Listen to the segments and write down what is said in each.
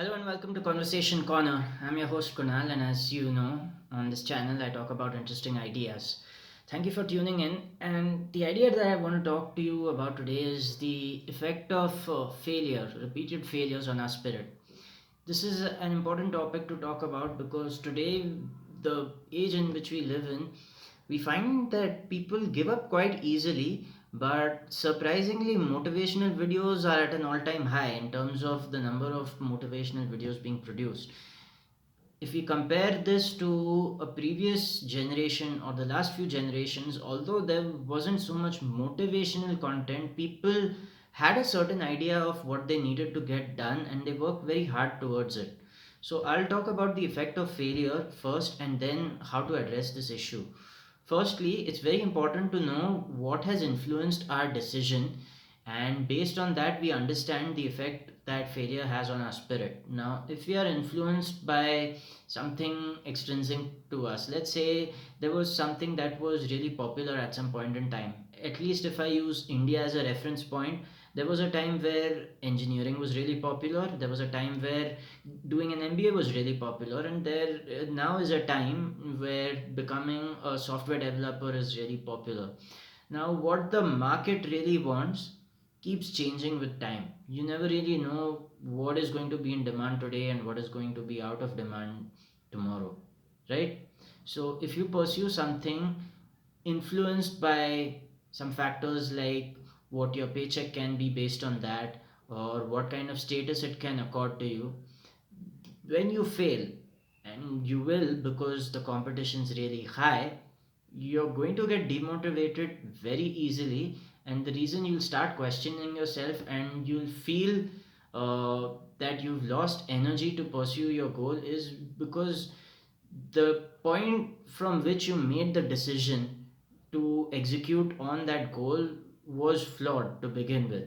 Hello and welcome to Conversation Corner. I'm your host Kunal, and as you know, on this channel I talk about interesting ideas. Thank you for tuning in. And the idea that I want to talk to you about today is the effect of failure, repeated failures on our spirit. This is an important topic to talk about because today, the age in which we live in, we find that people give up quite easily, but surprisingly, motivational videos are at an all time high in terms of the number of motivational videos being produced. If we compare this to a previous generation or the last few generations, although there wasn't so much motivational content, people had a certain idea of what they needed to get done and they worked very hard towards it. So, I'll talk about the effect of failure first and then how to address this issue. Firstly, it's very important to know what has influenced our decision, and based on that, we understand the effect that failure has on our spirit. Now, if we are influenced by something extrinsic to us, let's say there was something that was really popular at some point in time. At least if I use India as a reference point, there was a time where engineering was really popular, there was a time where doing an MBA was really popular, and there now is a time where becoming a software developer is really popular. Now, what the market really wants keeps changing with time. You never really know what is going to be in demand today and what is going to be out of demand tomorrow, right? So, if you pursue something influenced by some factors like what your paycheck can be based on that, or what kind of status it can accord to you, when you fail, and you will because the competition is really high, you're going to get demotivated very easily. And the reason you'll start questioning yourself and you'll feel that you've lost energy to pursue your goal is because the point from which you made the decision to execute on that goal was flawed to begin with.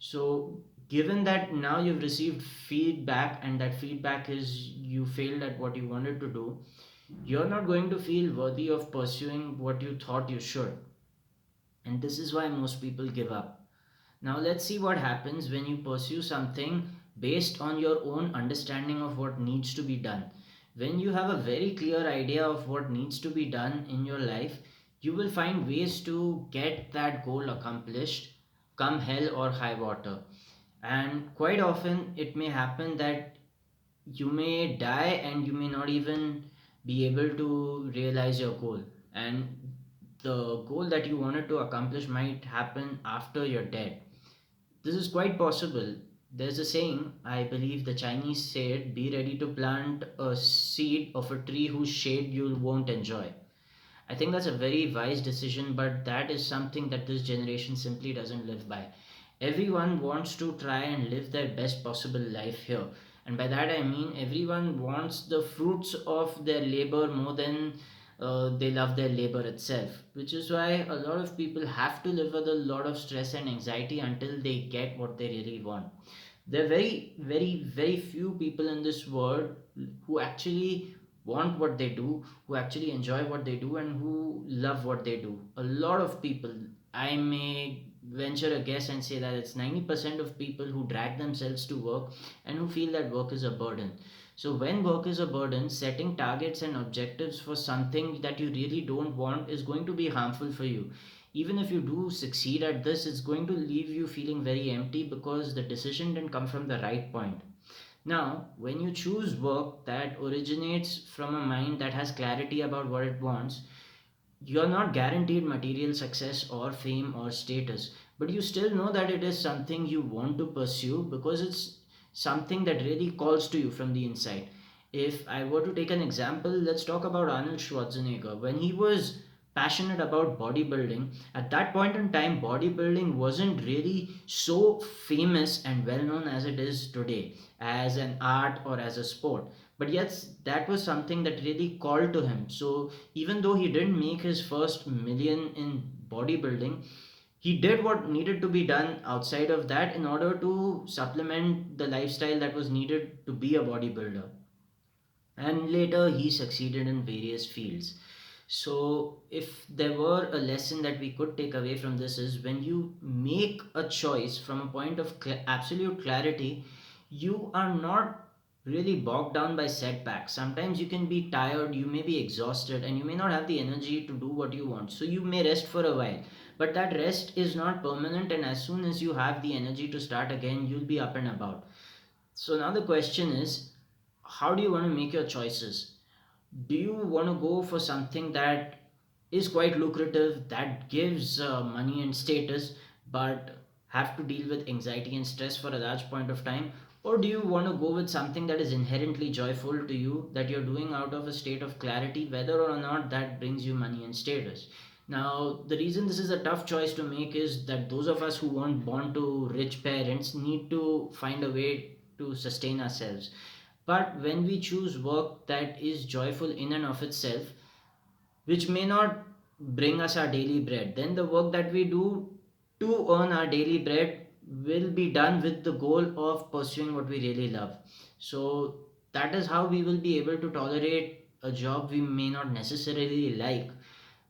So, given that now you've received feedback and that feedback is you failed at what you wanted to do, you're not going to feel worthy of pursuing what you thought you should. And this is why most people give up. Now, let's see what happens when you pursue something based on your own understanding of what needs to be done. When you have a very clear idea of what needs to be done in your life, you will find ways to get that goal accomplished, come hell or high water. And quite often, it may happen that you may die and you may not even be able to realize your goal. And the goal that you wanted to accomplish might happen after you're dead. This is quite possible. There's a saying, I believe the Chinese said, be ready to plant a seed of a tree whose shade you won't enjoy. I think that's a very wise decision, but that is something that this generation simply doesn't live by. Everyone wants to try and live their best possible life here. And by that I mean everyone wants the fruits of their labor more than they love their labor itself. Which is why a lot of people have to live with a lot of stress and anxiety until they get what they really want. There are very, very, very few people in this world who actually want what they do, who actually enjoy what they do, and who love what they do. A lot of people, I may venture a guess and say that it's 90% of people who drag themselves to work and who feel that work is a burden. So, when work is a burden, setting targets and objectives for something that you really don't want is going to be harmful for you. Even if you do succeed at this, it's going to leave you feeling very empty because the decision didn't come from the right point. Now, when you choose work that originates from a mind that has clarity about what it wants, you're not guaranteed material success or fame or status, but you still know that it is something you want to pursue because it's something that really calls to you from the inside. If I were to take an example, let's talk about Arnold Schwarzenegger. When he was passionate about bodybuilding, at that point in time, bodybuilding wasn't really so famous and well known as it is today, as an art or as a sport. But yes, that was something that really called to him. So even though he didn't make his first million in bodybuilding, he did what needed to be done outside of that in order to supplement the lifestyle that was needed to be a bodybuilder. And later he succeeded in various fields. So if there were a lesson that we could take away from this is when you make a choice from a point of absolute clarity, you are not really bogged down by setbacks. Sometimes you can be tired, you may be exhausted, and you may not have the energy to do what you want. So you may rest for a while. But that rest is not permanent, and as soon as you have the energy to start again, you'll be up and about. So now the question is, how do you want to make your choices? Do you want to go for something that is quite lucrative, that gives money and status, but have to deal with anxiety and stress for a large point of time? Or do you want to go with something that is inherently joyful to you, that you're doing out of a state of clarity, whether or not that brings you money and status? Now, the reason this is a tough choice to make is that those of us who weren't born to rich parents need to find a way to sustain ourselves. But when we choose work that is joyful in and of itself, which may not bring us our daily bread, then the work that we do to earn our daily bread will be done with the goal of pursuing what we really love. So that is how we will be able to tolerate a job we may not necessarily like,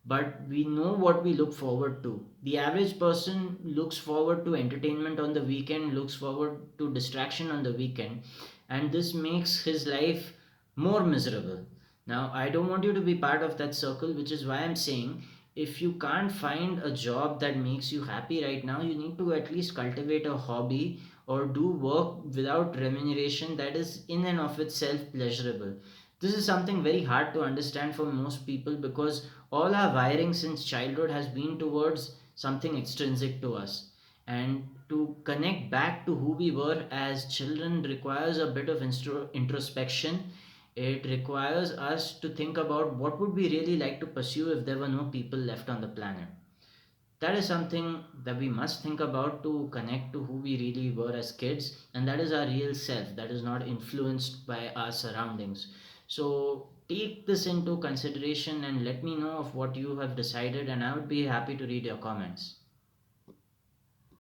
but we know what we look forward to. The average person looks forward to entertainment on the weekend, looks forward to distraction on the weekend, and this makes his life more miserable. Now, I don't want you to be part of that circle, which is why I'm saying, if you can't find a job that makes you happy right now, you need to at least cultivate a hobby or do work without remuneration that is in and of itself pleasurable. This is something very hard to understand for most people because all our wiring since childhood has been towards something extrinsic to us. And to connect back to who we were as children requires a bit of introspection. It requires us to think about what would we really like to pursue if there were no people left on the planet. That is something that we must think about to connect to who we really were as kids, and that is our real self that is not influenced by our surroundings. So take this into consideration and let me know of what you have decided, and I would be happy to read your comments.